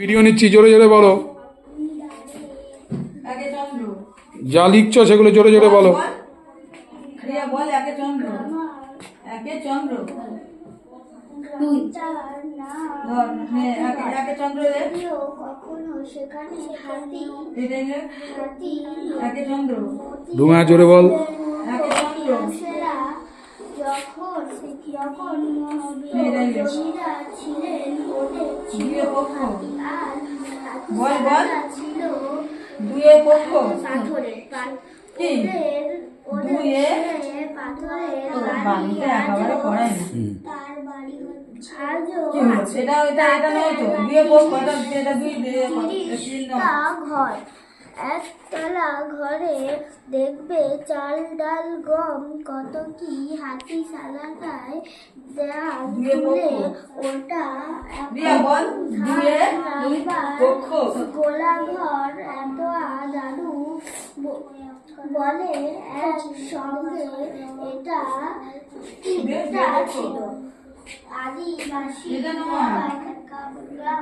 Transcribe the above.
Video নিচ্ছি, জোরে জোরে বলো। যা লিখছো সেগুলো জোরে জোরে বলো। ডুমা জোরে বল। যখন জমিরা ছিলেন ওদের ছিল হাতি আর হাতিরা ছিল পাথরের পাথরের বাড়ি তার বাড়ি ঘর একতলা ঘরে দেখবে চাল ডাল গম কত কি হাতি সালাটায় তুলে ওটা গোলা ঘর এত দাদু বলে এক সঙ্গে এটা ছিল আদিবাসী